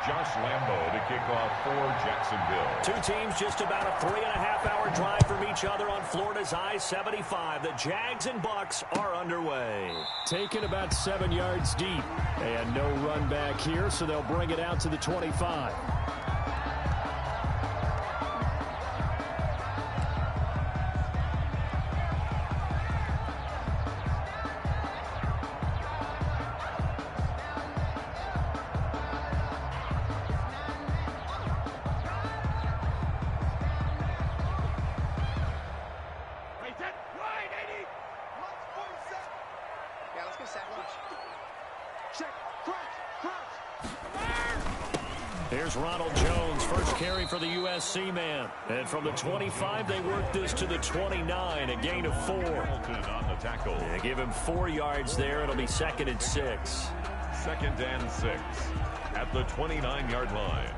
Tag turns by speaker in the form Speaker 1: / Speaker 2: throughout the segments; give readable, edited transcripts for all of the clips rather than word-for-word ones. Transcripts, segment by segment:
Speaker 1: Josh Lambo to kick off for Jacksonville.
Speaker 2: Two teams just about a 3.5-hour drive from each other on Florida's I-75. The Jags and Bucks are underway.
Speaker 3: Taken about 7 yards deep. And no run back here, so they'll bring it out to the 25. Here's Ronald Jones, first carry for the USC man. And from the 25, they work this to the 29, a gain of 4.
Speaker 1: On the tackle.
Speaker 2: They give him 4 yards there. It'll be 2nd and 6.
Speaker 1: 2nd and 6 at the 29-yard line.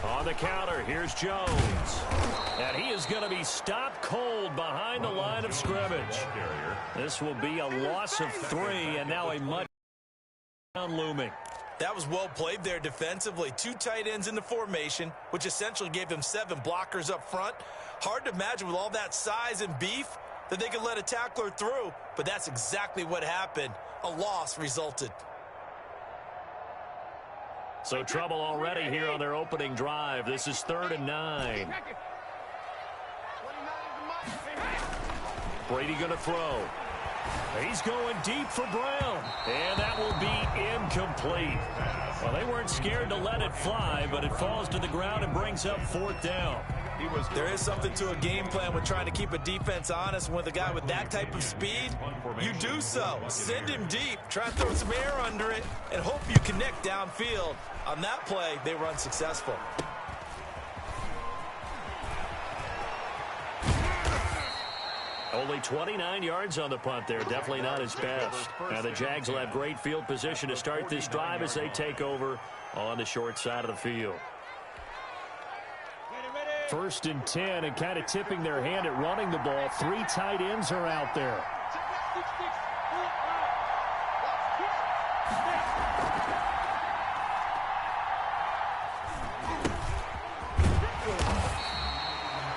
Speaker 2: On the counter, here's Jones. And he is going to be stopped cold behind the line of scrimmage. This will be a loss of 3, and now a mud looming.
Speaker 4: That was well played there defensively. 2 tight ends in the formation, which essentially gave them 7 blockers up front. Hard to imagine with all that size and beef that they could let a tackler through, but that's exactly what happened. A loss resulted.
Speaker 2: So trouble already here on their opening drive. This is 3rd and 9. Brady going to throw. He's going deep for Brown. And that will be incomplete. Well, they weren't scared to let it fly, but it falls to the ground and brings up 4th down.
Speaker 4: There is something to a game plan with trying to keep a defense honest. With a guy with that type of speed, you do so. Send him deep, try to throw some air under it, and hope you connect downfield. On that play, they were unsuccessful.
Speaker 2: Only 29 yards on the punt there. Definitely not his best. Now the Jags will have great field position to start this drive as they take over on the short side of the field.
Speaker 3: 1st and 10, and kind of tipping their hand at running the ball. 3 tight ends are out there.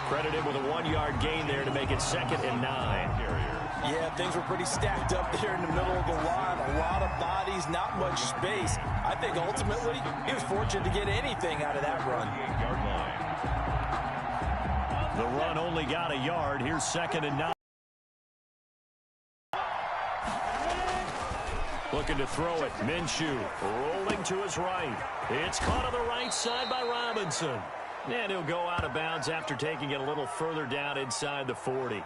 Speaker 2: Credited with a 1-yard gain there to make it 2nd and 9.
Speaker 4: Yeah, things were pretty stacked up there in the middle of the line. A lot of bodies, not much space. I think ultimately he was fortunate to get anything out of that run.
Speaker 2: The run only got a yard. Here's 2nd and 9. Looking to throw it. Minshew rolling to his right. It's caught on the right side by Robinson. And he'll go out of bounds after taking it a little further down inside the 40.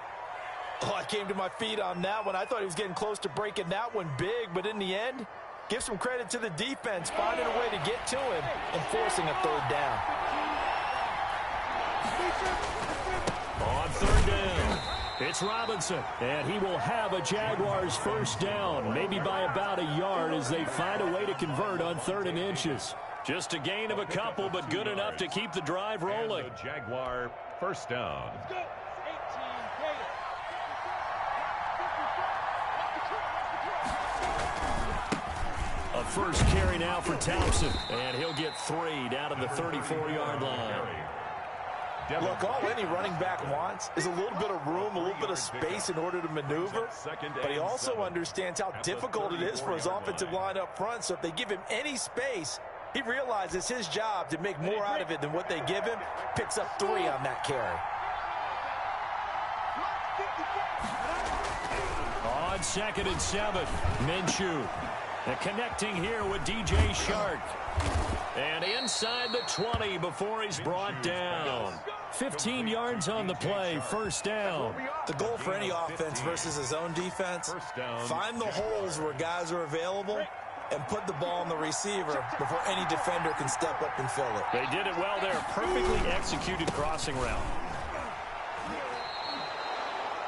Speaker 4: Oh, I came to my feet on that one. I thought he was getting close to breaking that one big, but in the end, give some credit to the defense, finding a way to get to him and forcing a 3rd down.
Speaker 2: On 3rd down, it's Robinson, and he will have a Jaguars 1st down, maybe by about a yard as they find a way to convert on 3rd and inches. Just a gain of a couple, but good enough to keep the drive rolling.
Speaker 1: Jaguar 1st down.
Speaker 2: A 1st carry now for Thompson, and he'll get 3 down to the 34-yard line.
Speaker 4: Look, all any running back wants is a little bit of room, a little bit of space in order to maneuver, but he also understands how difficult it is for his offensive line up front, so if they give him any space, he realizes it's his job to make more out of it than what they give him. Picks up 3 on that carry.
Speaker 2: On 2nd and 7, Minshew. And connecting here with DJ Shark. And inside the 20 before he's brought down. 15 yards on the play, 1st down.
Speaker 4: The goal for any offense versus his own defense, find the holes where guys are available and put the ball on the receiver before any defender can step up and fill it.
Speaker 2: They did it well there. Perfectly executed crossing route.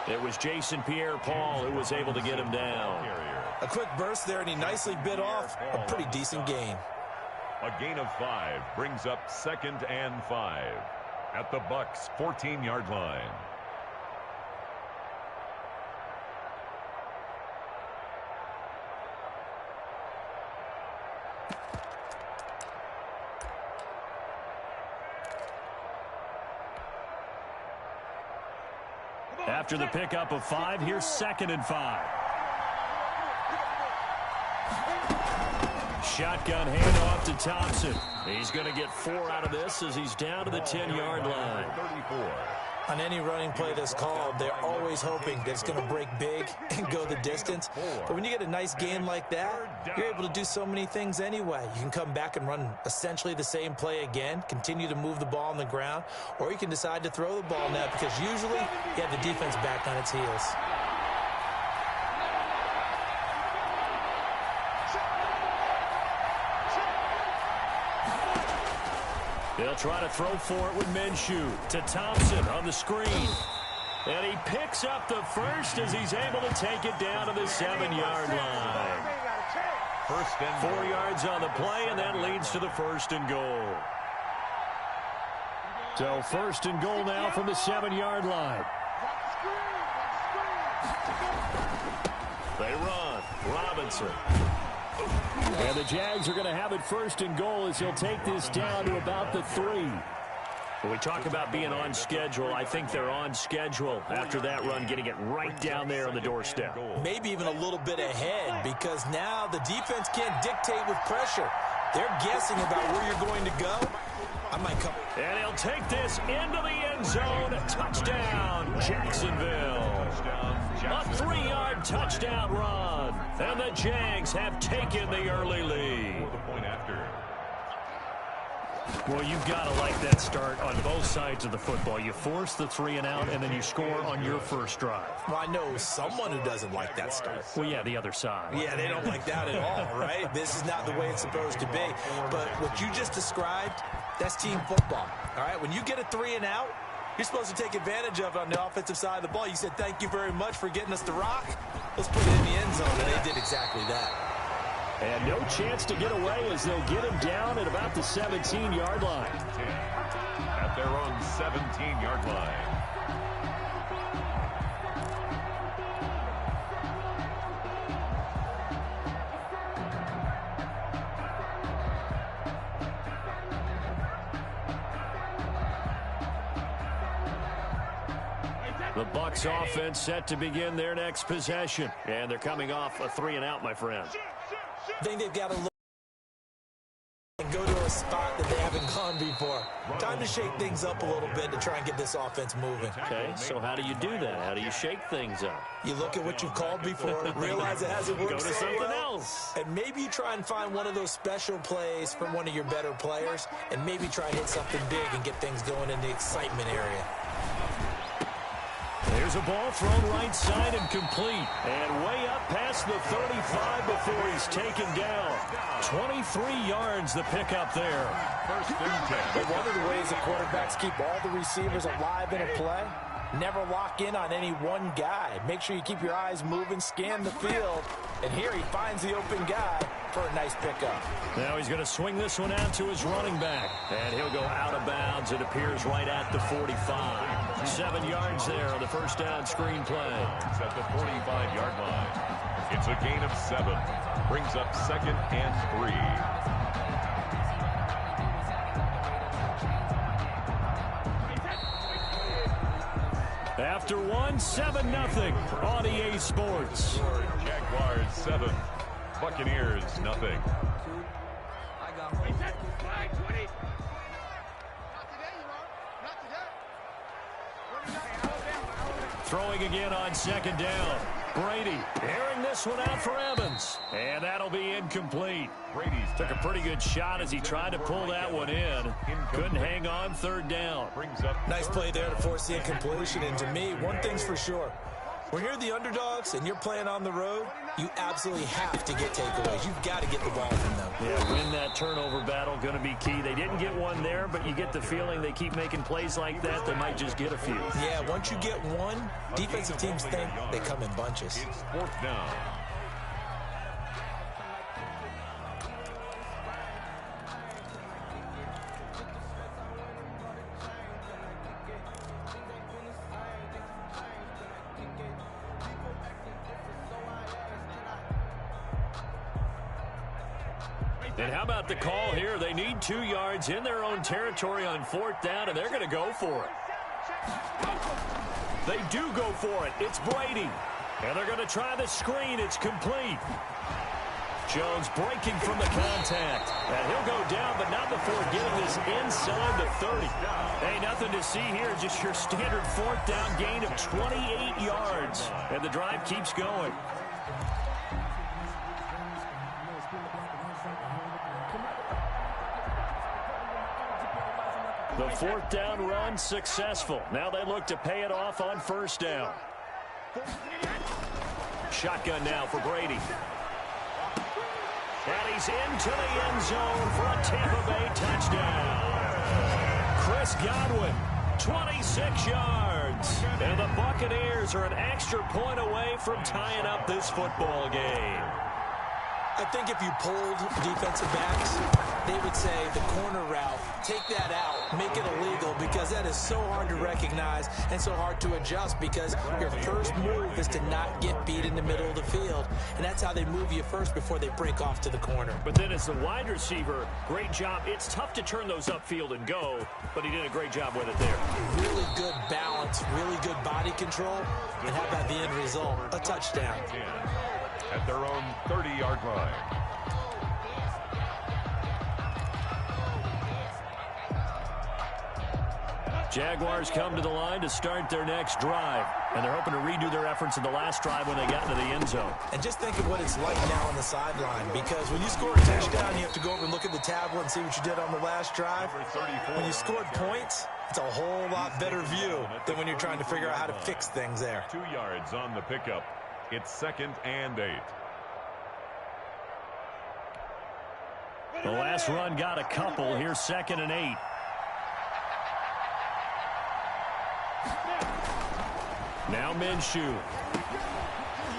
Speaker 3: It was Jason Pierre-Paul who was able to get him down.
Speaker 4: A quick burst there, and he nicely bit off a pretty decent gain.
Speaker 1: A gain of 5 brings up 2nd and 5 at the Bucs' 14-yard line.
Speaker 2: After the pickup of 5, here's 2nd and 5. Shotgun handoff to Thompson. He's going to get 4 out of this as he's down to the 10-yard line.
Speaker 1: 34.
Speaker 4: On any running play that's called, they're always hoping that it's going to break big and go the distance. But when you get a nice gain like that, you're able to do so many things anyway. You can come back and run essentially the same play again, continue to move the ball on the ground, or you can decide to throw the ball now because usually you have the defense back on its heels.
Speaker 2: They'll try to throw for it with Minshew to Thompson on the screen. And he picks up the first as he's able to take it down to the 7-yard line. 4 yards on the play, and that leads to the 1st and goal. So 1st and goal now from the 7-yard line. They run. Robinson. And the Jags are going to have it 1st and goal as he'll take this down to about the 3. When we talk about being on schedule, I think they're on schedule after that run, getting it right down there on the doorstep.
Speaker 4: Maybe even a little bit ahead because now the defense can't dictate with pressure. They're guessing about where you're going to go. I might come.
Speaker 2: And he'll take this into the end zone. Touchdown, Jacksonville. A 3-yard touchdown run. And the Jags have taken the early lead. Well, you've got to like that start on both sides of the football. You force the 3 and out, and then you score on your first drive.
Speaker 4: Well, I know someone who doesn't like that start.
Speaker 2: Well, yeah, the other side.
Speaker 4: Yeah, they don't like that at all, right? This is not the way it's supposed to be. But what you just described, that's team football, all right? When you get a 3 and out, you're supposed to take advantage of it on the offensive side of the ball. You said, thank you very much for getting us the rock. Let's put it in the end zone, and they did exactly that.
Speaker 2: And no chance to get away as they'll get him down at about the 17-yard line.
Speaker 1: At their own 17-yard line.
Speaker 2: The Bucs offense set to begin their next possession. And they're coming off a 3 and out, my friend.
Speaker 4: I think they've got to look and go to a spot that they haven't gone before. Time to shake things up a little bit to try and get this offense moving.
Speaker 2: Okay, so how do you do that? How do you shake things up?
Speaker 4: You look at what you've called before, realize it hasn't worked
Speaker 2: Go to
Speaker 4: so
Speaker 2: something
Speaker 4: well,
Speaker 2: else.
Speaker 4: and maybe you try and find one of those special plays from one of your better players, and maybe try and hit something big and get things going in the excitement area.
Speaker 2: There's a ball thrown right side and complete. And way up past the 35 before he's taken down. 23 yards the pickup there.
Speaker 4: But one of the ways the quarterbacks keep all the receivers alive in a play, never lock in on any one guy. Make sure you keep your eyes moving, scan the field. And here he finds the open guy for a nice pickup.
Speaker 2: Now he's going to swing this one out to his running back. And he'll go out of bounds. It appears right at the 45. 7 yards there on the first down screen play.
Speaker 1: It's at the 45-yard line. It's a gain of 7. Brings up 2nd and 3.
Speaker 2: After 7-0 on EA Sports.
Speaker 1: Jaguars 7. Buccaneers nothing.
Speaker 2: Throwing again on 2nd down. Brady airing this one out for Evans. And that'll be incomplete.
Speaker 1: Brady's
Speaker 2: took a pretty good shot as he tried to pull that one in. Couldn't hang on 3rd down.
Speaker 4: Nice play there to force the incompletion. And to me, one thing's for sure. When you're the underdogs and you're playing on the road, you absolutely have to get takeaways. You've got to get the ball from them.
Speaker 2: Yeah, win that turnover battle, going to be key. They didn't get one there, but you get the feeling they keep making plays like that, they might just get a few.
Speaker 4: Yeah, once you get one, defensive teams think they come in bunches.
Speaker 1: It's 4th down.
Speaker 2: And how about the call here? They need 2 yards in their own territory on 4th down, and they're going to go for it. They do go for it. It's Brady. And they're going to try the screen. It's complete. Jones breaking from the contact. And he'll go down, but not before getting this inside the 30. Hey, nothing to see here. Just your standard 4th down gain of 28 yards. And the drive keeps going. The 4th down run successful. Now they look to pay it off on 1st down. Shotgun now for Brady. And he's into the end zone for a Tampa Bay touchdown. Chris Godwin, 26 yards. And the Buccaneers are an extra point away from tying up this football game.
Speaker 4: I think if you polled defensive backs, they would say the corner route, take that out, make it illegal, because that is so hard to recognize and so hard to adjust, because your first move is to not get beat in the middle of the field, and that's how they move you first before they break off to the corner.
Speaker 2: But then as the wide receiver, great job. It's tough to turn those upfield and go, but he did a great job with it there.
Speaker 4: Really good balance, really good body control, and how about the end result? A touchdown.
Speaker 1: At their own 30-yard line.
Speaker 2: Jaguars come to the line to start their next drive, and they're hoping to redo their efforts in the last drive when they got into the end zone.
Speaker 4: And just think of what it's like now on the sideline, because when you score a touchdown, you have to go over and look at the tablet and see what you did on the last drive. When you scored points, it's a whole lot better view than when you're trying to figure out how to fix things there.
Speaker 1: 2 yards on the pickup. It's 2nd and 8.
Speaker 2: The last run got a couple. Here's 2nd and 8. Now Minshew.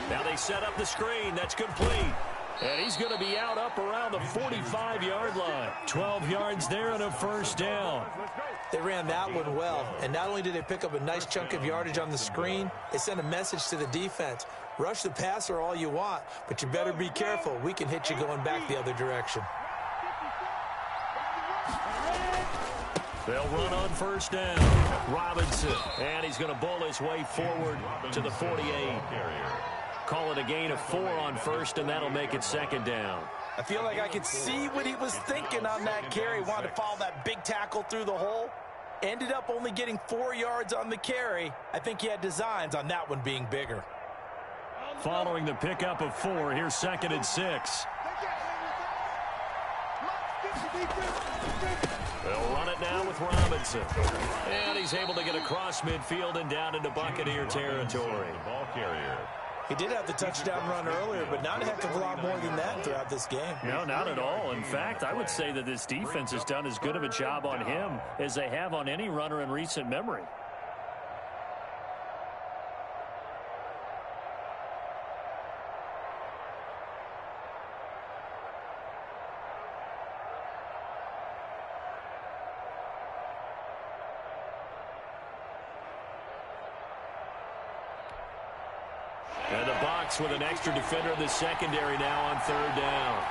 Speaker 2: Now they set up the screen. That's complete. And he's going to be out up around the 45-yard line. 12 yards there and a 1st down.
Speaker 4: They ran that one well. And not only did they pick up a nice chunk of yardage on the screen, they sent a message to the defense. Rush the passer all you want, but you better be careful. We can hit you going back the other direction.
Speaker 2: They'll run on 1st down. Robinson. And he's going to bull his way forward to the 48. Call it a gain of 4 on 1st, and that'll make it 2nd down.
Speaker 4: I feel like I could see what he was thinking on that carry. Wanted to follow that big tackle through the hole. Ended up only getting 4 yards on the carry. I think he had designs on that one being bigger.
Speaker 2: Following the pickup of 4, here's 2nd and 6. They'll run it now with Robinson. And he's able to get across midfield and down into Buccaneer territory.
Speaker 1: The ball carrier.
Speaker 4: He did have the touchdown run earlier, but not a heck of a lot more than that throughout this game.
Speaker 2: No, not at all. In fact, I would say that this defense has done as good of a job on him as they have on any runner in recent memory. And the Bucs with an extra defender in the secondary now on 3rd down.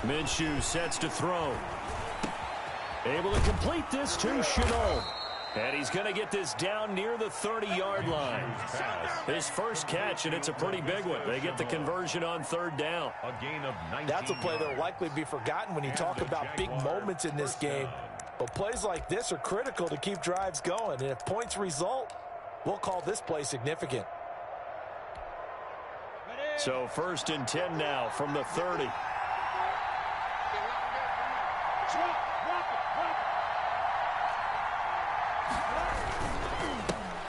Speaker 2: Minshew sets to throw. Able to complete this to Shenault. And he's going to get this down near the 30-yard line. His first catch, and it's a pretty big one. They get the conversion on 3rd down.
Speaker 1: A gain of 19.
Speaker 4: That's a play that will likely be forgotten when you talk about big moments in this game. But plays like this are critical to keep drives going. And if points result, we'll call this play significant.
Speaker 3: So 1st and 10 now from the 30.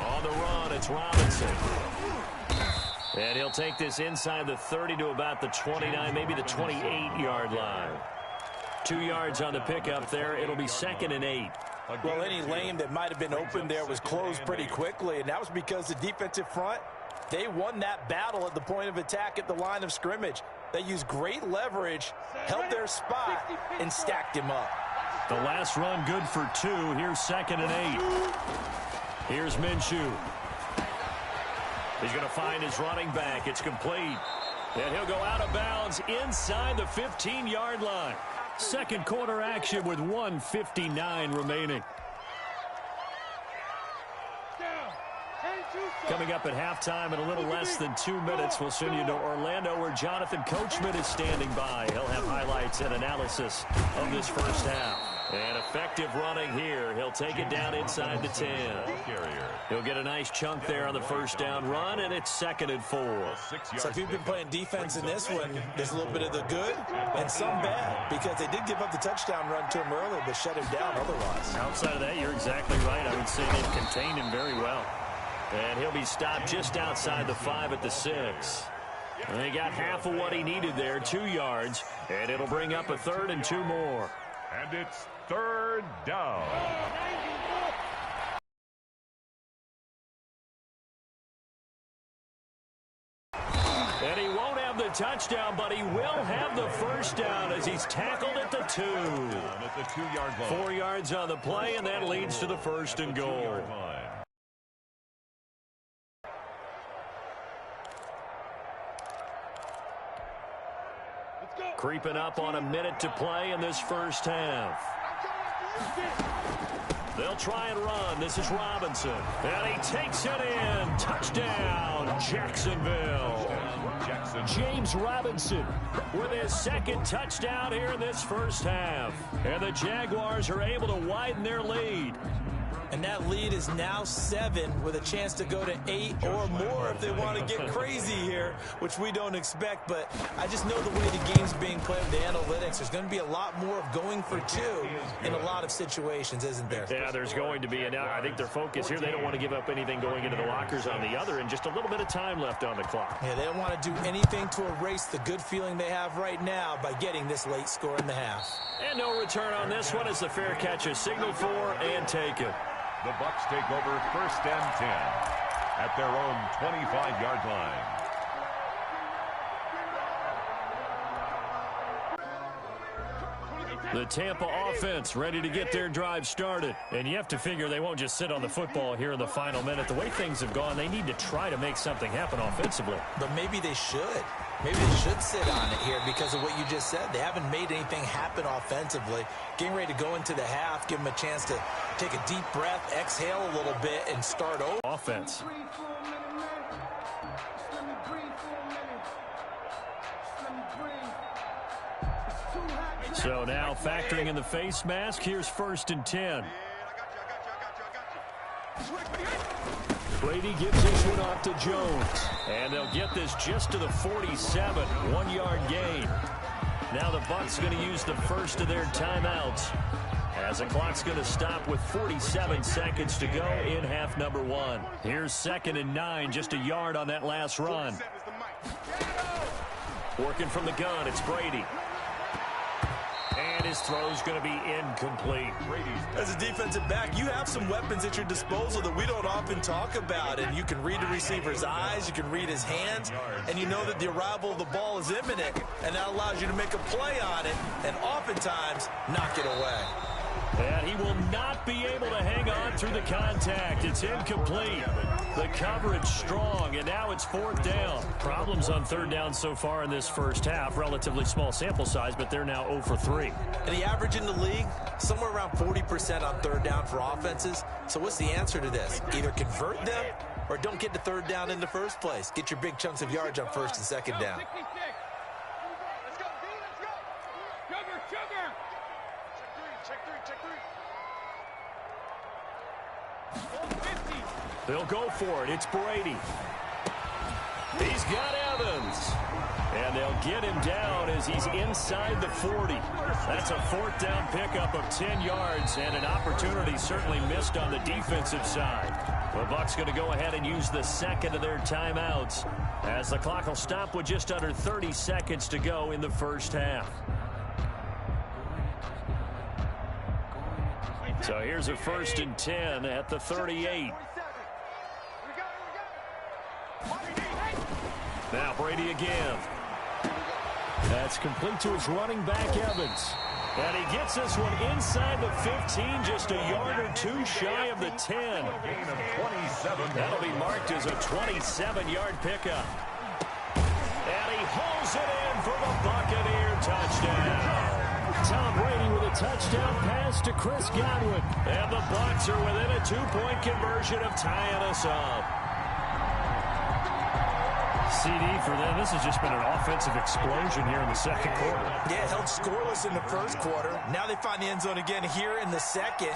Speaker 3: On the run, it's Robinson. And he'll take this inside the 30 to about the 29, maybe the 28-yard line. 2 yards on the pickup there. It'll be 2nd and 8.
Speaker 4: Well, any lane that might have been open there was closed pretty quickly, and that was because the defensive front, they won that battle at the point of attack at the line of scrimmage. They used great leverage, held their spot, and stacked him up.
Speaker 3: The last run good for 2. Here's 2nd and 8. Here's Minshew. He's going to find his running back. It's complete. And he'll go out of bounds inside the 15-yard line. Second quarter action with 1:59 remaining. Coming up at halftime in a little less than 2 minutes, we'll send you to Orlando where Jonathan Coachman is standing by. He'll have highlights and analysis of this first half. And effective running here. He'll take it down inside the 10. He'll get a nice chunk there on the first down run, and it's 2nd and 4.
Speaker 4: So if you've been playing defense in this one, there's a little bit of the good and some bad, because they did give up the touchdown run to him earlier, but shut him down otherwise.
Speaker 3: Outside of that, you're exactly right. I would say they've contained him very well. And he'll be stopped just outside the 5 at the 6. And he got half of what he needed there, 2 yards, and it'll bring up a 3rd and 2 more.
Speaker 1: And it's 3rd down.
Speaker 3: And he won't have the touchdown, but he will have the first down as he's tackled at the 2.
Speaker 1: At the 2-yard line.
Speaker 3: 4 yards on the play, and that leads to the 1st and goal. Creeping up on a minute to play in this first half. They'll try and run. This is Robinson. And he takes it in. Touchdown, Jacksonville. James Robinson with his 2nd touchdown here in this first half. And the Jaguars are able to widen their lead.
Speaker 4: And that lead is now 7 with a chance to go to 8 or more if they want to get crazy here, which we don't expect. But I just know the way the game's being played with the analytics, there's going to be a lot more of going for 2 in a lot of situations, isn't there?
Speaker 3: Yeah, there's going to be. And I think their focus here, they don't want to give up anything going into the lockers on the other, and just a little bit of time left on the clock.
Speaker 4: Yeah, they don't want to do anything to erase the good feeling they have right now by getting this late score in the half.
Speaker 3: And no return on this one as the fair catch is signaled for and taken.
Speaker 1: The Bucs take over 1st and 10 at their own 25-yard line.
Speaker 3: The Tampa offense ready to get their drive started. And you have to figure they won't just sit on the football here in the final minute. The way things have gone, they need to try to make something happen offensively.
Speaker 4: But maybe they should. Maybe they should sit on it here because of what you just said. They haven't made anything happen offensively. Getting ready to go into the half, give them a chance to take a deep breath, exhale a little bit, and start over.
Speaker 3: Offense. So now factoring in the face mask, here's 1st and 10. Brady gives this one off to Jones. And they'll get this just to the 47, 1-yard gain. Now the Bucs going to use the first of their timeouts as the clock's going to stop with 47 seconds to go in half number 1. Here's 2nd and 9, just a yard on that last run. Working from the gun, it's Brady. And his throw's going to be incomplete.
Speaker 4: As a defensive back, you have some weapons at your disposal that we don't often talk about. And you can read the receiver's eyes, you can read his hands, and you know that the arrival of the ball is imminent. And that allows you to make a play on it and oftentimes knock it away.
Speaker 3: And he will not be able to hang on through the contact. It's incomplete. The coverage strong, and now it's 4th down. Problems on 3rd down so far in this first half. Relatively small sample size, but they're now 0 for 3.
Speaker 4: And the average in the league, somewhere around 40% on 3rd down for offenses. So what's the answer to this? Either convert them or don't get to 3rd down in the first place. Get your big chunks of yards on 1st and 2nd down.
Speaker 3: They'll go for it. It's Brady.
Speaker 2: He's got Evans. And they'll get him down as he's inside the 40. That's a fourth down pickup of 10 yards and an opportunity certainly missed on the defensive side. The Bucs going to go ahead and use the second of their timeouts as the clock will stop with just under 30 seconds to go in the first half. So here's a 1st and 10 at the 38. Now Brady again. That's complete to his running back, Evans. And he gets this one inside the 15, just a yard or two shy of the 10.
Speaker 1: Gain of 27.
Speaker 2: That'll be marked as a 27-yard pickup. And he holds it in for the Buccaneer touchdown. Tom Brady with a touchdown pass to Chris Godwin. And the Bucs are within a 2-point conversion of tying us up. CD for them. This has just been an offensive explosion here in the second quarter.
Speaker 4: Yeah, held scoreless in the first quarter. Now they find the end zone again here in the second.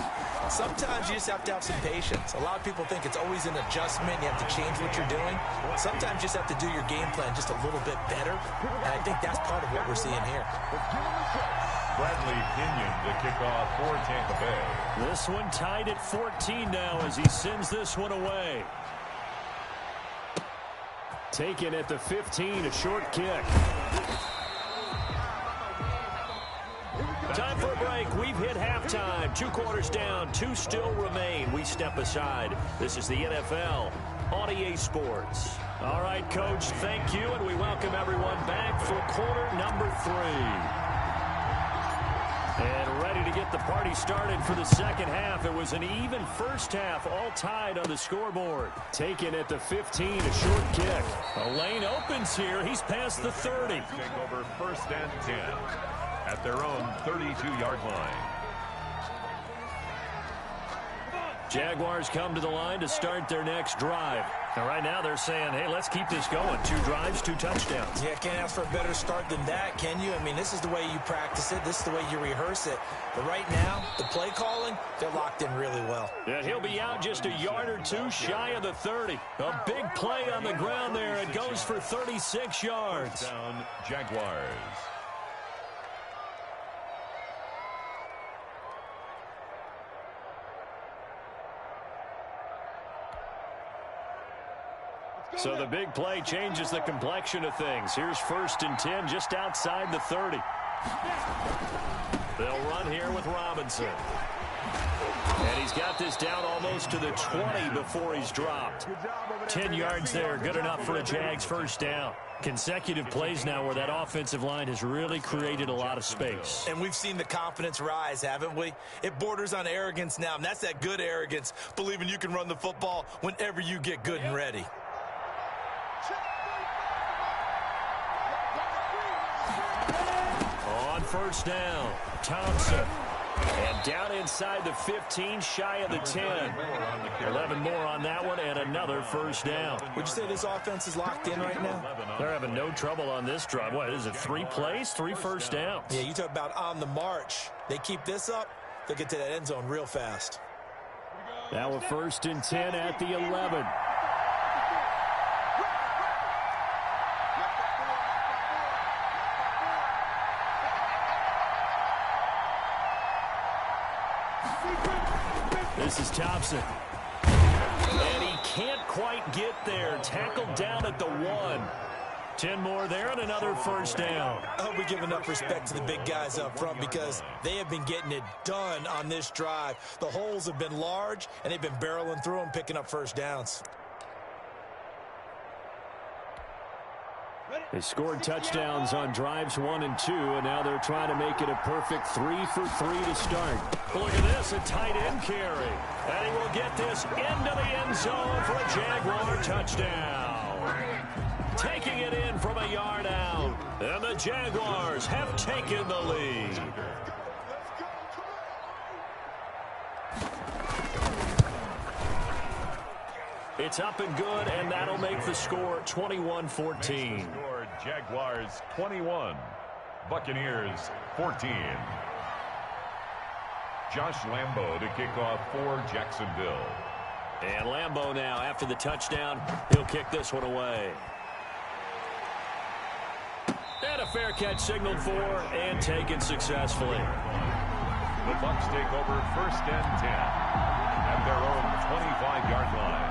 Speaker 4: Sometimes you just have to have some patience. A lot of people think it's always an adjustment. You have to change what you're doing. Sometimes you just have to do your game plan just a little bit better. And I think that's part of what we're seeing here.
Speaker 1: Bradley Pinion to kick off for Tampa Bay.
Speaker 2: This one tied at 14 now as he sends this one away. Taken at the 15, a short kick. Time for a break. We've hit halftime. 2 quarters down, 2 still remain. We step aside. This is the NFL on EA Sports. All right, Coach, thank you, and we welcome everyone back for quarter number 3. And ready to get the party started for the second half. It was an even first half, all tied on the scoreboard. Taken at the 15, a short kick. A lane opens here. He's past the 30.
Speaker 1: Take over 1st and 10 at their own 32-yard line.
Speaker 2: Jaguars come to the line to start their next drive. And right now they're saying, hey, let's keep this going. 2 drives, 2 touchdowns.
Speaker 4: Yeah, can't ask for a better start than that, can you? I mean, this is the way you practice it. This is the way you rehearse it. But right now, the play calling, they're locked in really well.
Speaker 2: And he'll be out just a yard or 2 shy of the 30. A big play on the ground there. It goes for 36 yards.
Speaker 1: Down, Jaguars.
Speaker 2: So the big play changes the complexion of things. Here's 1st and 10 just outside the 30. They'll run here with Robinson. And he's got this down almost to the 20 before he's dropped. 10 yards there, good enough for a Jags first down. Consecutive plays now where that offensive line has really created a lot of space.
Speaker 4: And we've seen the confidence rise, haven't we? It borders on arrogance now, and that's that good arrogance, believing you can run the football whenever you get good and ready.
Speaker 2: On 1st down, Thompson. And down inside the 15, shy of the 10. 11 more on that one, and another first down.
Speaker 4: Would you say this offense is locked in right now?
Speaker 2: They're having no trouble on this drive. What is it, 3 plays, 3 first downs?
Speaker 4: Yeah, you talk about on the march. They keep this up, they'll get to that end zone real fast.
Speaker 2: Now a 1st and 10 at the 11. This is Thompson. And he can't quite get there. Tackled down at the 1. 10 more there and another first down.
Speaker 4: I hope we give enough respect to the big guys up front because they have been getting it done on this drive. The holes have been large, and they've been barreling through them, picking up first downs.
Speaker 2: They scored touchdowns on drives 1 and 2, and now they're trying to make it a perfect 3 for 3 to start. Look at this, a tight end carry. And he will get this into the end zone for a Jaguar touchdown. Taking it in from a yard out. And the Jaguars have taken the lead. It's up and good, and that'll make the score 21-14.
Speaker 1: Jaguars 21, Buccaneers 14. Josh Lambo to kick off for Jacksonville.
Speaker 2: And Lambo now, after the touchdown, he'll kick this one away. And a fair catch signaled for and taken successfully.
Speaker 1: The Bucs take over 1st and 10 at their own 25-yard line.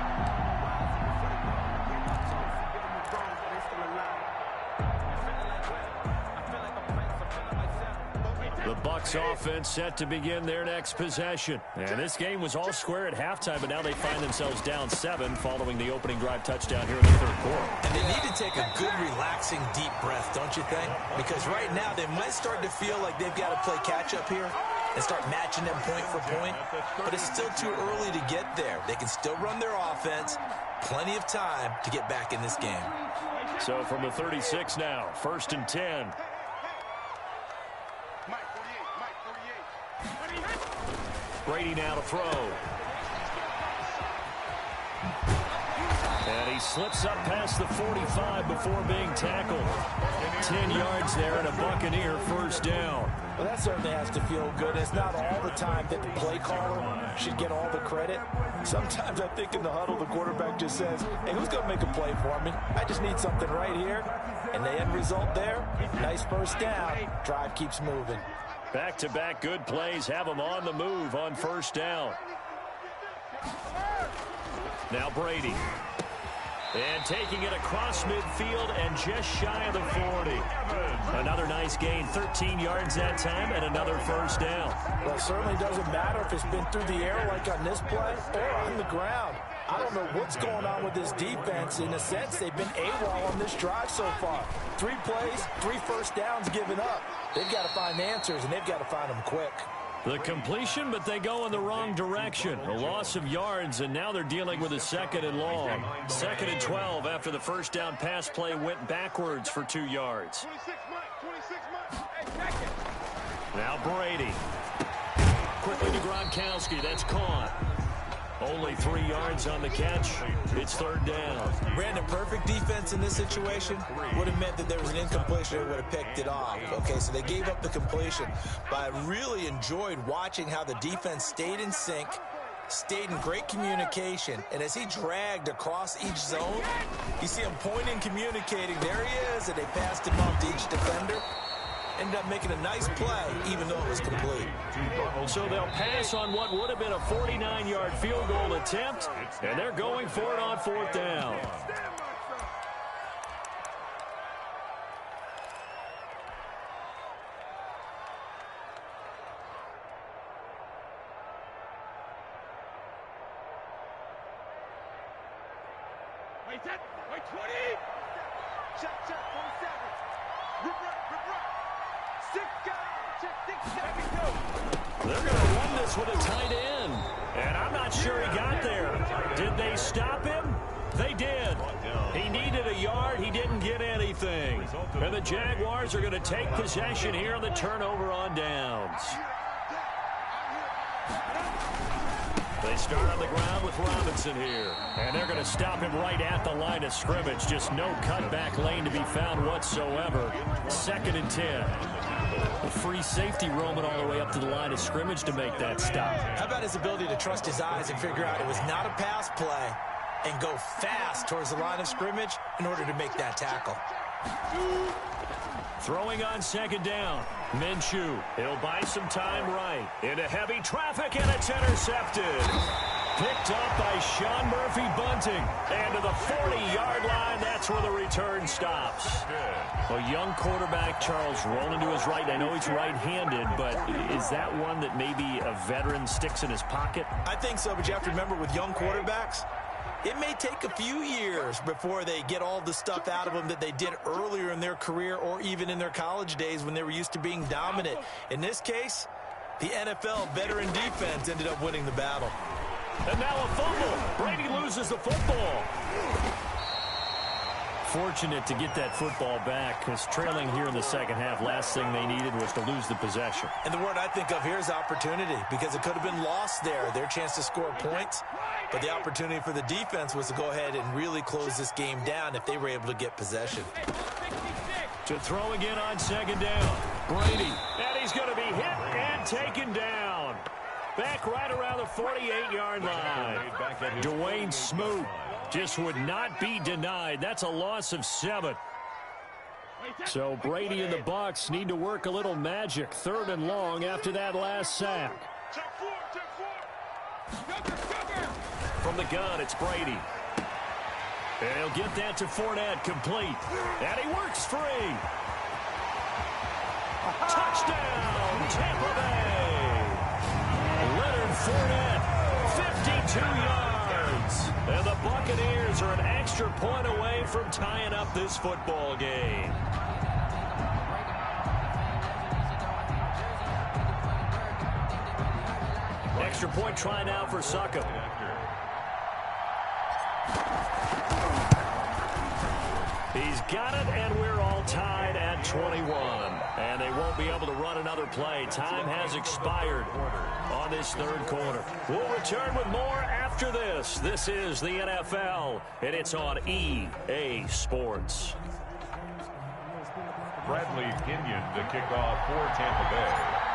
Speaker 2: The Bucs offense set to begin their next possession. And this game was all square at halftime, but now they find themselves down 7 following the opening drive touchdown here in the 3rd quarter.
Speaker 4: And they need to take a good, relaxing, deep breath, don't you think? Because right now they might start to feel like they've got to play catch-up here and start matching them point for point. But it's still too early to get there. They can still run their offense. Plenty of time to get back in this game.
Speaker 2: So from the 36 now, 1st and 10. Brady now to throw. And he slips up past the 45 before being tackled. 10 yards there and a Buccaneer 1st down.
Speaker 4: Well, that certainly has to feel good. It's not all the time that the play caller should get all the credit. Sometimes I think in the huddle, the quarterback just says, hey, who's going to make a play for me? I just need something right here. And the end result there, nice 1st down. Drive keeps moving.
Speaker 2: Back-to-back good plays have them on the move on 1st down. Now Brady. And taking it across midfield and just shy of the 40. Another nice gain, 13 yards that time, and another 1st down.
Speaker 4: Well, it certainly doesn't matter if it's been through the air like on this play or on the ground. I don't know what's going on with this defense. In a sense, they've been AWOL on this drive so far. 3 plays, 3 1st downs given up. They've got to find answers, and they've got to find them quick.
Speaker 2: The completion, but they go in the wrong direction. A loss of yards, and now they're dealing with a 2nd and long. 2nd and 12 after the 1st down pass play went backwards for 2 yards. Now Brady. Quickly to Gronkowski. That's caught. Only 3 yards on the catch. It's 3rd down.
Speaker 4: Brandon, perfect defense in this situation would have meant that there was an incompletion that would have picked it off. Okay, so they gave up the completion. But I really enjoyed watching how the defense stayed in sync, stayed in great communication. And as he dragged across each zone, you see him pointing, communicating. There he is, and they passed him off to each defender. Ended up making a nice play, even though it was complete.
Speaker 2: So they'll pass on what would have been a 49-yard field goal attempt, and they're going for it on 4th down.
Speaker 5: Wait, 20! Check, 47. Rip.
Speaker 2: They're going to run this with a tight end. And I'm not sure he got there. Did they stop him? They did. He needed a yard. He didn't get anything. And the Jaguars are going to take possession here on the turnover on downs. They start on the ground with Robinson here. And they're going to stop him right at the line of scrimmage. Just no cutback lane to be found whatsoever. 2nd and 10. A free safety roaming all the way up to the line of scrimmage to make that stop.
Speaker 4: How about his ability to trust his eyes and figure out it was not a pass play and go fast towards the line of scrimmage in order to make that tackle.
Speaker 2: Throwing on 2nd down. Minshew. He'll buy some time right. Into heavy traffic, and it's intercepted. Picked up by Sean Murphy Bunting. And to the 40-yard line, that's where the return stops. A young quarterback, Charles, rolling to his right. I know he's right-handed, but is that one that maybe a veteran sticks in his pocket?
Speaker 4: I think so, but you have to remember with young quarterbacks, it may take a few years before they get all the stuff out of them that they did earlier in their career or even in their college days when they were used to being dominant. In this case, the NFL veteran defense ended up winning the battle.
Speaker 2: And now a fumble. Brady loses the football. Fortunate to get that football back, because trailing here in the 2nd half, last thing they needed was to lose the possession.
Speaker 4: And the word I think of here is opportunity, because it could have been lost there, their chance to score points. But the opportunity for the defense was to go ahead and really close this game down if they were able to get possession.
Speaker 2: To throw again on 2nd down. Brady. And he's going to be hit and taken down. Back right around the 48-yard line. Dwayne Smoot just would not be denied. That's a loss of 7. So Brady and the Bucs need to work a little magic. 3rd and long after that last sack.
Speaker 3: From the gun, it's Brady. And he'll get that to Fournette, complete. And he works free. Touchdown, Tampa Bay. Leonard Fournette, 52 yards. And the Buccaneers are an extra point away from tying up this football game. Extra point try now for Succop. He's got it, and we're all tied at 21. And they won't be able to run another play. Time has expired on this 3rd quarter. We'll return with more after this. This is the NFL, and it's on EA Sports.
Speaker 1: Bradley Kenyon to kick off for Tampa Bay.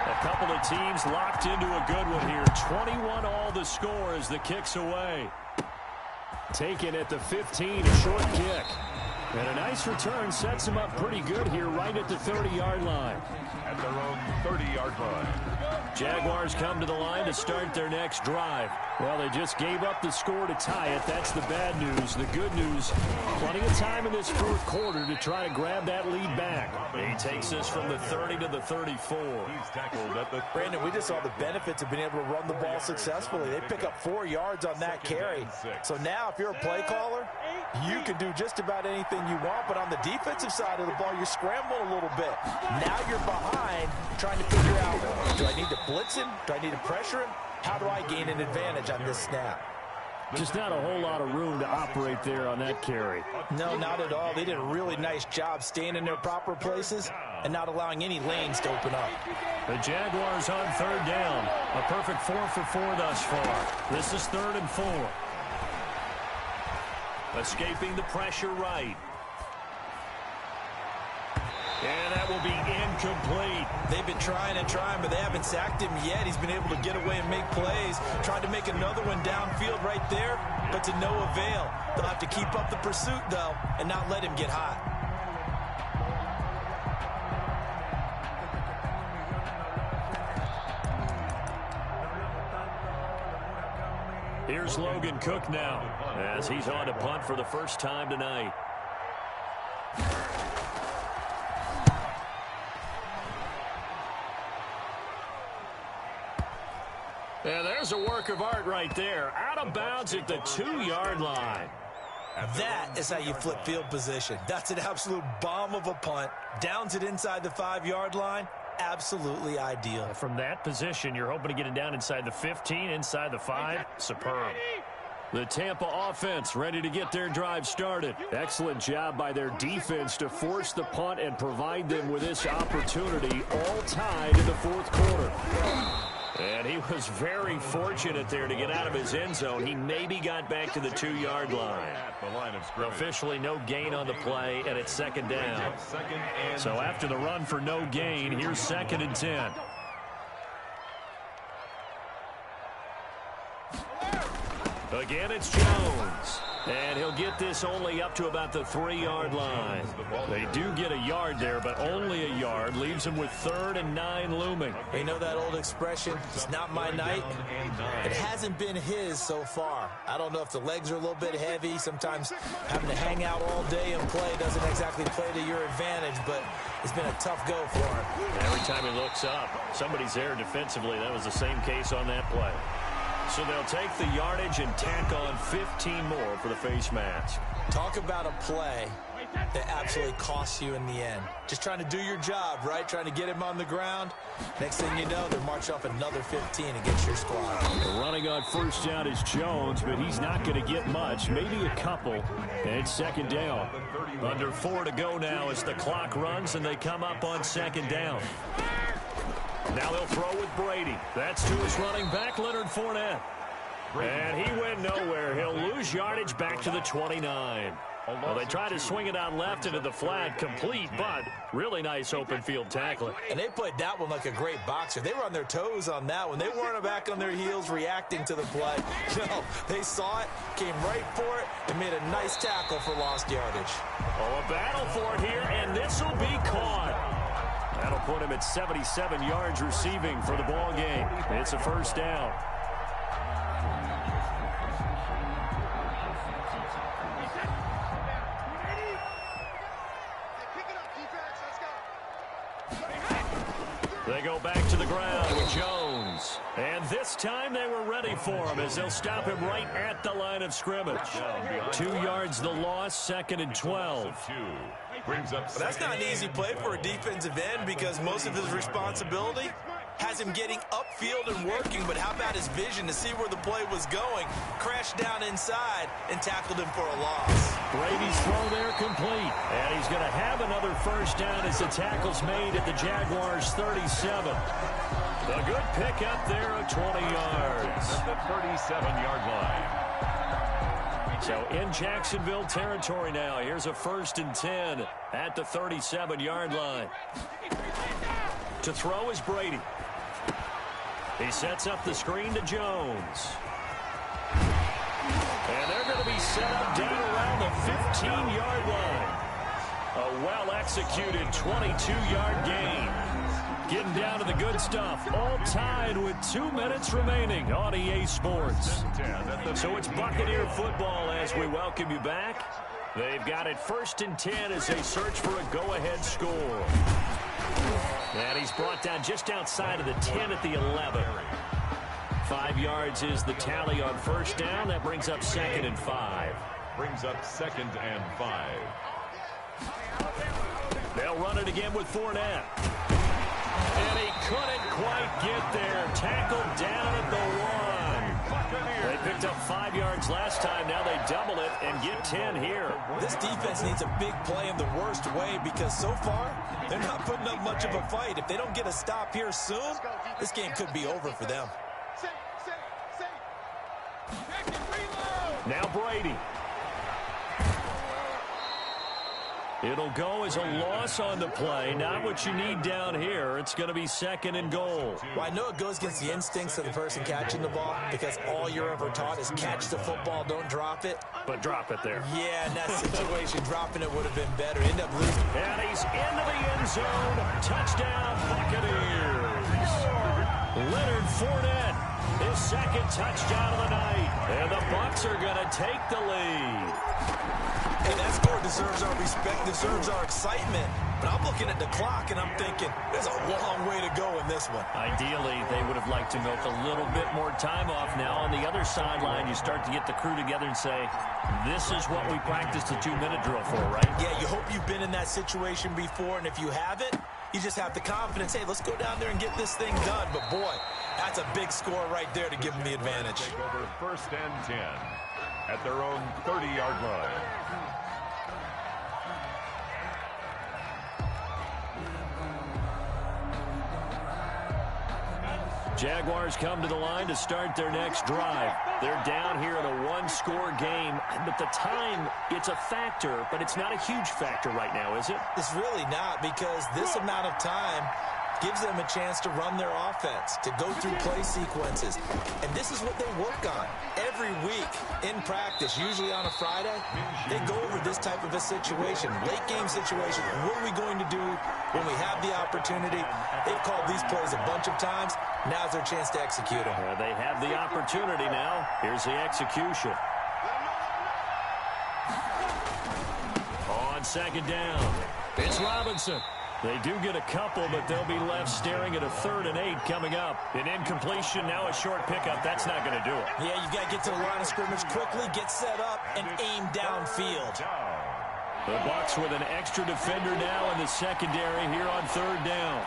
Speaker 3: A couple of teams locked into a good one here. 21 all the score as the kick's away.
Speaker 2: Taken at the 15, a short kick. And a nice return sets him up pretty good here right at the 30-yard line.
Speaker 1: At their own 30-yard line.
Speaker 2: Jaguars come to the line to start their next drive. Well, they just gave up the score to tie it. That's the bad news. The good news, plenty of time in this 4th quarter to try to grab that lead back.
Speaker 3: He takes us from the 30 to the 34.
Speaker 1: He's tackled at the...
Speaker 4: Brandon, we just saw the benefits of being able to run the ball successfully. They pick up 4 yards on that carry. So now if you're a play caller, you can do just about anything you want, but on the defensive side of the ball, you're scrambling a little bit. Now you're behind, trying to figure out, do I need to blitz him? Do I need to pressure him? How do I gain an advantage on this snap?
Speaker 2: Just not a whole lot of room to operate there on that carry.
Speaker 4: No, not at all. They did a really nice job staying in their proper places and not allowing any lanes to open up.
Speaker 3: The Jaguars on 3rd down. A perfect 4 for 4 thus far. This is 3rd and 4. Escaping the pressure right. And that will be incomplete.
Speaker 4: They've been trying and trying, but they haven't sacked him yet. He's been able to get away and make plays. Tried to make another one downfield right there, but to no avail. They'll have to keep up the pursuit, though, and not let him get hot.
Speaker 3: Here's Logan Cook now, as he's on to punt for the first time tonight. And there's a work of art right there. Out of bounds at the 2-yard line.
Speaker 4: That is how you flip field position. That's an absolute bomb of a punt. Downs it inside the 5-yard line. Absolutely ideal.
Speaker 3: From that position, you're hoping to get it down inside the 15, inside the 5. Superb. The Tampa offense ready to get their drive started.
Speaker 2: Excellent job by their defense to force the punt and provide them with this opportunity, all tied in the 4th quarter.
Speaker 3: And he was very fortunate there to get out of his end zone. He maybe got back to the 2-yard line. Officially no gain on the play, and it's 2nd down. So after the run for no gain, here's 2nd and 10. Again, it's Jones. And he'll get this only up to about the 3-yard line. They do get a yard there, but only a yard. Leaves him with 3rd and 9 looming.
Speaker 4: You know that old expression, it's not my night? It hasn't been his so far. I don't know if the legs are a little bit heavy. Sometimes having to hang out all day and play doesn't exactly play to your advantage, but it's been a tough go for him.
Speaker 3: Every time he looks up, somebody's there defensively. That was the same case on that play. So they'll take the yardage and tack on 15 more for the face mask.
Speaker 4: Talk about a play that absolutely costs you in the end. Just trying to do your job, right? Trying to get him on the ground. Next thing you know, they're marching off another 15 against your squad.
Speaker 2: Running on 1st down is Jones, but he's not going to get much. Maybe a couple. And it's 2nd down.
Speaker 3: Under 4 to go now as the clock runs and they come up on 2nd down. Now they'll throw with Brady. That's to his running back, Leonard Fournette. And he went nowhere. He'll lose yardage back to the 29.
Speaker 2: Well, they try to swing it out left into the flat, complete, but really nice open field tackling.
Speaker 4: And they played that one like a great boxer. They were on their toes on that one. They weren't back on their heels reacting to the play. No, they saw it, came right for it, and made a nice tackle for lost yardage.
Speaker 2: Oh, a battle for it here, and this will be caught. That'll put him at 77 yards receiving for the ball game. It's a first down. They go back to the ground with Jones. And this time they were ready for him as they'll stop him right at the line of scrimmage. 2 yards the loss, 2nd and 12.
Speaker 4: But that's not an easy play for a defensive end because most of his responsibility has him getting upfield and working, but how about his vision to see where the play was going, crashed down inside, and tackled him for a loss.
Speaker 2: Brady's throw there complete, and he's going to have another first down as the tackle's made at the Jaguars' 37. A good pickup there of 20 yards.
Speaker 1: At the 37-yard line.
Speaker 2: So in Jacksonville territory now. Here's a 1st and 10 at the 37-yard line. To throw is Brady. He sets up the screen to Jones. And they're going to be set up down around the 15-yard line. A well-executed 22-yard gain. Getting down to the good stuff. All tied with 2 minutes remaining on EA Sports. So it's Buccaneer football as we welcome you back. They've got it 1st and 10 as they search for a go-ahead score. And he's brought down just outside of the 10 at the 11. 5 yards is the tally on first down. That brings up 2nd and 5.
Speaker 1: Brings up 2nd and 5.
Speaker 2: They'll run it again with Fournette. And he couldn't quite get there. Tackled down at the 1. They picked up 5 yards last time. Now they double it and get 10 here.
Speaker 4: This defense needs a big play in the worst way because so far they're not putting up much of a fight. If they don't get a stop here soon, this game could be over for them.
Speaker 2: Now Brady. It'll go as a loss on the play. Not what you need down here. It's going to be 2nd and goal.
Speaker 4: Well, I know it goes against the instincts of the person catching the ball because all you're ever taught is catch the football, don't drop it.
Speaker 2: But drop it there.
Speaker 4: Yeah, in that situation, dropping it would have been better. End up losing.
Speaker 2: And he's into the end zone. Touchdown, Buccaneers. Leonard Fournette, his 2nd touchdown of the night. And the Bucs are going to take the lead.
Speaker 4: Hey, that score deserves our respect, deserves our excitement. But I'm looking at the clock, and I'm thinking, there's a long way to go in this one.
Speaker 2: Ideally, they would have liked to milk a little bit more time off. Now, on the other sideline, you start to get the crew together and say, this is what we practiced the 2-minute drill for, right?
Speaker 4: Yeah, you hope you've been in that situation before, and if you haven't, you just have the confidence, hey, let's go down there and get this thing done. But, boy, that's a big score right there to give them the advantage.
Speaker 1: Take over 1st and 10 at their own 30-yard line.
Speaker 2: Jaguars come to the line to start their next drive. They're down here in a 1-score game, but the time, it's a factor, but it's not a huge factor right now, is it?
Speaker 4: It's really not because this amount of time gives them a chance to run their offense, to go through play sequences. And this is what they work on every week in practice, usually on a Friday. They go over this type of a situation, late game situation. What are we going to do when we have the opportunity? They've called these plays a bunch of times. Now's their chance to execute them.
Speaker 2: They have the opportunity now. Here's the execution. On 2nd down, it's Robinson. They do get a couple, but they'll be left staring at a 3rd and 8 coming up. An incompletion, now a short pickup. That's not going to do it.
Speaker 4: Yeah, you've got to get to the line of scrimmage quickly, get set up, and aim downfield.
Speaker 2: The Bucs with an extra defender now in the secondary here on 3rd down.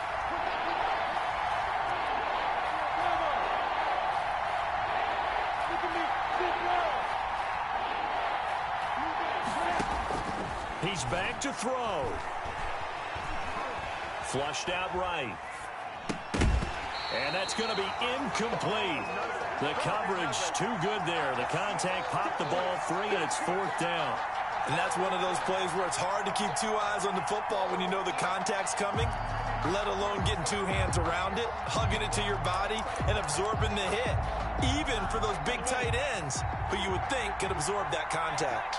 Speaker 2: He's back to throw. Flushed out right. And that's going to be incomplete. The coverage too good there. The contact popped the ball free, and it's 4th down.
Speaker 4: And that's one of those plays where it's hard to keep two eyes on the football when you know the contact's coming, let alone getting two hands around it, hugging it to your body, and absorbing the hit, even for those big tight ends who you would think could absorb that contact.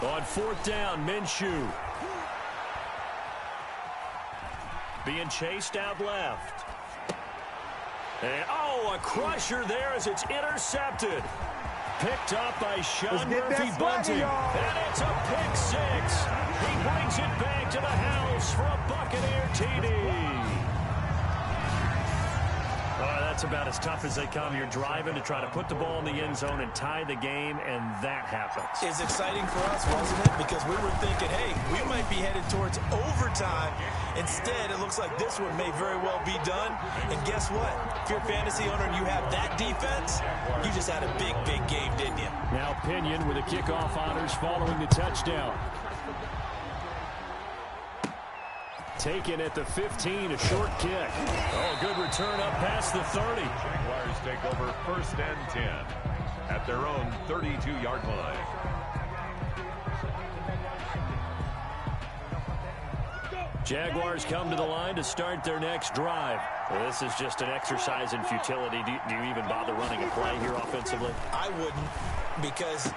Speaker 2: On fourth down, Minshew. Being chased out left. And, a crusher there as it's intercepted. Picked up by Sean Murphy-Bunting. And it's a pick six. He brings it back to the house for a Buccaneer TD. That's about as tough as they come. You're driving to try to put the ball in the end zone and tie the game, and that happens.
Speaker 4: It's exciting for us, wasn't it? Because we were thinking, hey, we might be headed towards overtime. Instead, it looks like this one may very well be done. And guess what? If you're a fantasy owner and you have that defense, you just had a big, big game, didn't you?
Speaker 2: Now Pinion with the kickoff honors following the touchdown. Taken at the 15, a short kick. Good return up past the 30.
Speaker 1: Jaguars take over 1st and 10 at their own 32-yard line.
Speaker 2: Jaguars come to the line to start their next drive. Well, this is just an exercise in futility. Do you even bother running a play here offensively?
Speaker 4: I wouldn't, because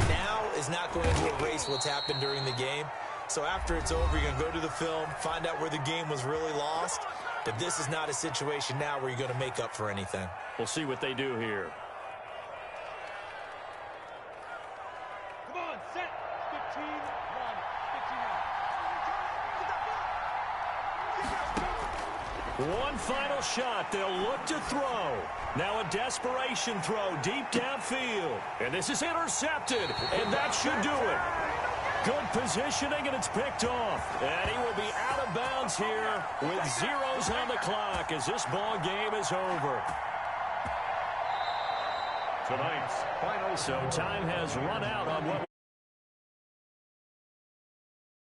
Speaker 4: now is not going to erase what's happened during the game. So after it's over, you're going to go to the film, find out where the game was really lost. But this is not a situation now where you're going to make up for anything.
Speaker 2: We'll see what they do here.
Speaker 5: Come on, set. 15, 1, 59.
Speaker 2: One final shot. They'll look to throw. Now a desperation throw deep downfield. And this is intercepted. And that should do it. Good positioning, and it's picked off. And he will be out of bounds here with zeros on the clock as this ball game is over.
Speaker 1: Tonight's final.
Speaker 2: So time has run out on what